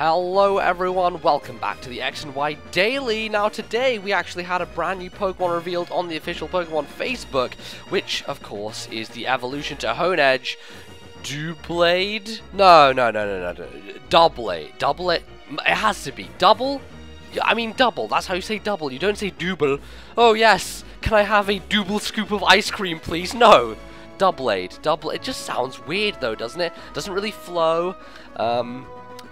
Hello everyone, welcome back to the X and Y Daily. Now today we actually had a brand new Pokemon revealed on the official Pokemon Facebook, which of course is the evolution to Honedge, Doublade? No. Doublade. Doublade. It has to be. Double? I mean double, that's how you say double, you don't say double. Oh yes, can I have a double scoop of ice cream please? No. Doublade. Double. It just sounds weird though, doesn't it? Doesn't really flow.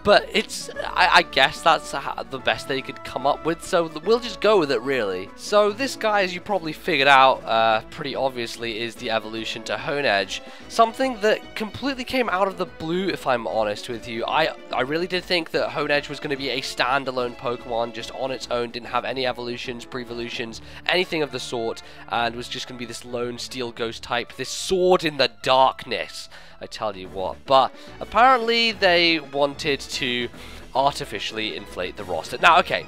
But it's, I guess that's the best they could come up with, so we'll just go with it, really. So this guy, as you probably figured out pretty obviously, is the evolution to Honedge. Something that completely came out of the blue, if I'm honest with you. I really did think that Honedge was going to be a standalone Pokemon, just on its own, didn't have any evolutions, pre-evolutions, anything of the sort, and was just going to be this lone Steel Ghost type, this sword in the darkness. I tell you what, but apparently they wanted to artificially inflate the roster. Now, okay,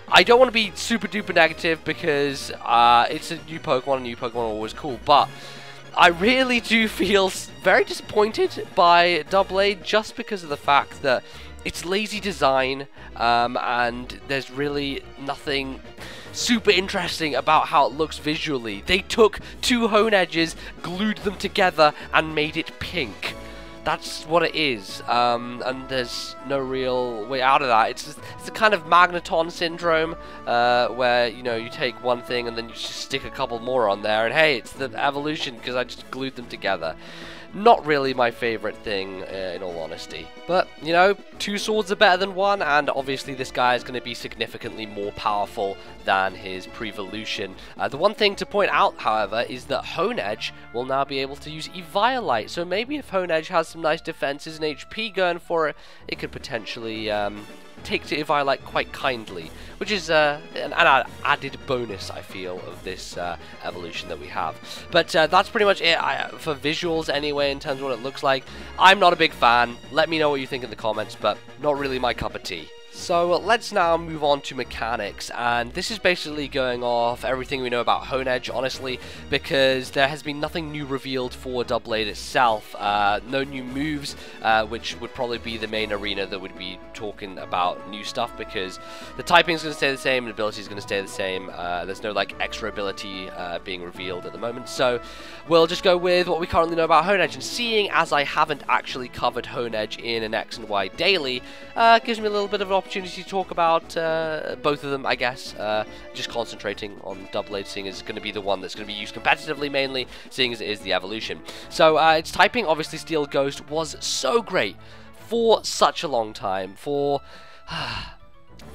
I don't want to be super duper negative because it's a new Pokemon are always cool, but I really do feel very disappointed by Doublade just because of the fact that it's lazy design and there's really nothing super interesting about how it looks visually. They took two Honedges, glued them together, and made it pink. That's what it is, and there's no real way out of that. It's a kind of Magneton syndrome, where, you know, you take one thing and then you just stick a couple more on there, and hey, it's the evolution because I just glued them together. Not really my favorite thing, in all honesty. But, you know, two swords are better than one, and obviously this guy is going to be significantly more powerful than his pre-evolution. The one thing to point out, however, is that Honedge will now be able to use Eviolite, so maybe if Honedge has some nice defenses and HP going for it, it could potentially take to Eviolite quite kindly, which is an added bonus, I feel, of this evolution that we have. But that's pretty much it for visuals anyway, in terms of what it looks like. I'm not a big fan. Let me know what you think in the comments, but not really my cup of tea. So let's now move on to mechanics, and this is basically going off everything we know about Honedge, honestly, because there has been nothing new revealed for Doublade itself. No new moves, which would probably be the main arena that would be talking about new stuff, because the typing is going to stay the same and ability is going to stay the same. There's no like extra ability being revealed at the moment, so we'll just go with what we currently know about Honedge. And seeing as I haven't actually covered Honedge in an X and Y daily, gives me a little bit of an opportunity to talk about both of them, I guess. Just concentrating on Doublade, seeing as it's going to be the one that's going to be used competitively mainly, seeing as it is the evolution. So its typing, obviously Steel Ghost, was so great for such a long time, for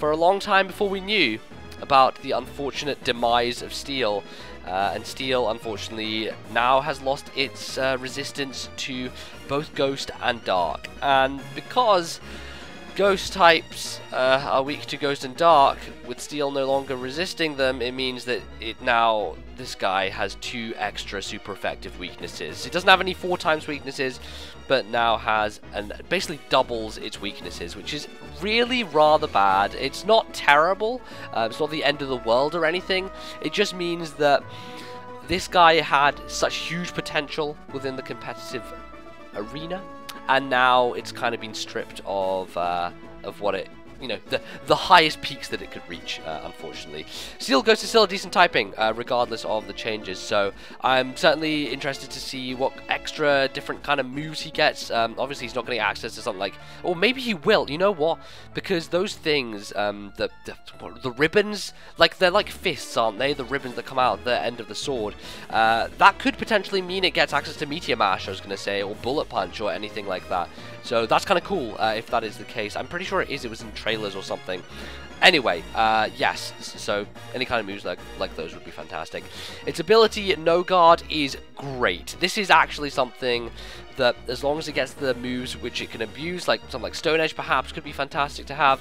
a long time before we knew about the unfortunate demise of Steel. And Steel, unfortunately, now has lost its resistance to both Ghost and Dark. And because Ghost types are weak to Ghost and Dark, with Steel no longer resisting them, it means that this guy has two extra super effective weaknesses. It doesn't have any 4 times weaknesses, but now has, and basically doubles its weaknesses, which is really rather bad. It's not terrible, it's not the end of the world or anything. It just means that this guy had such huge potential within the competitive arena, and now it's kind of been stripped of what it, you know, the highest peaks that it could reach, unfortunately. Steel Ghost is still a decent typing, regardless of the changes, so I'm certainly interested to see what extra different kind of moves he gets. Obviously he's not going to get access to something like, or maybe he will, you know what, because those things, the ribbons, like, they're like fists, aren't they, the ribbons that come out at the end of the sword, that could potentially mean it gets access to Meteor Mash, I was going to say, or Bullet Punch, or anything like that. So that's kind of cool, if that is the case. I'm pretty sure it is. It was in trailers or something. Anyway, yes, so any kind of moves like those would be fantastic. Its ability, No Guard, is great. This is actually something that, as long as it gets the moves which it can abuse, like something like Stone Edge perhaps, could be fantastic to have.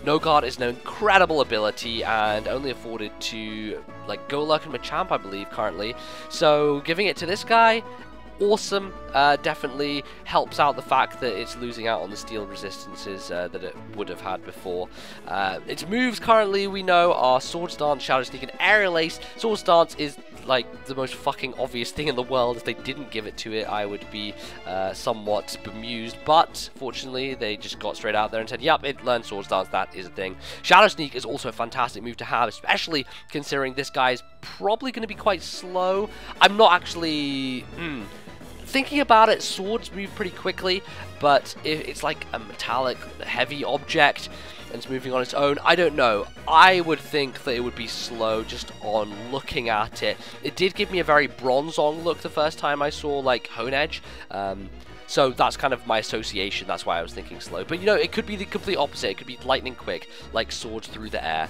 No Guard is an incredible ability and only afforded to like Golurk and Machamp, I believe, currently. So giving it to this guy, awesome. Definitely helps out the fact that it's losing out on the steel resistances that it would have had before. Its moves currently, we know, are Sword Stance, Shadow Sneak, and Aerial Ace. Sword Stance is like the most fucking obvious thing in the world. If they didn't give it to it, I would be somewhat bemused, but fortunately they just got straight out there and said, yep, it learned Sword Stance, that is a thing. Shadow Sneak is also a fantastic move to have, especially considering this guy's probably going to be quite slow. I'm not actually thinking about it. Swords move pretty quickly, but if it's like a metallic heavy object and it's moving on its own, I don't know. I would think that it would be slow just on looking at it. It did give me a very Bronzong look the first time I saw like Honedge. So that's kind of my association, that's why I was thinking slow. But you know, it could be the complete opposite. It could be lightning quick, like swords through the air.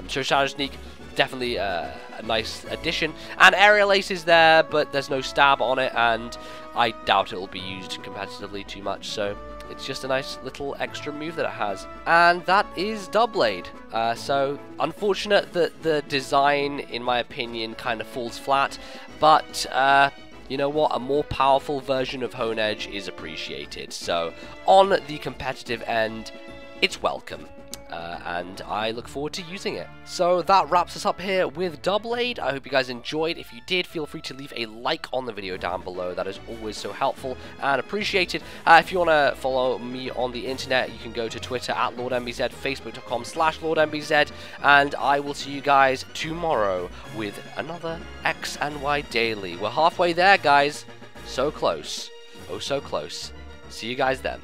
So Shadow Sneak, definitely a nice addition. And Aerial Ace is there, but there's no stab on it, and I doubt it will be used competitively too much. So it's just a nice little extra move that it has. And that is Doublade. So unfortunate that the design, in my opinion, kind of falls flat, but you know what, a more powerful version of Honedge is appreciated. So on the competitive end, it's welcome. And I look forward to using it. So that wraps us up here with Doublade. I hope you guys enjoyed. If you did, feel free to leave a like on the video down below. That is always so helpful and appreciated. If you want to follow me on the internet, you can go to Twitter at LordMBZ, Facebook.com/LordMBZ, and I will see you guys tomorrow with another X and Y Daily. We're halfway there, guys. So close. Oh, so close. See you guys then.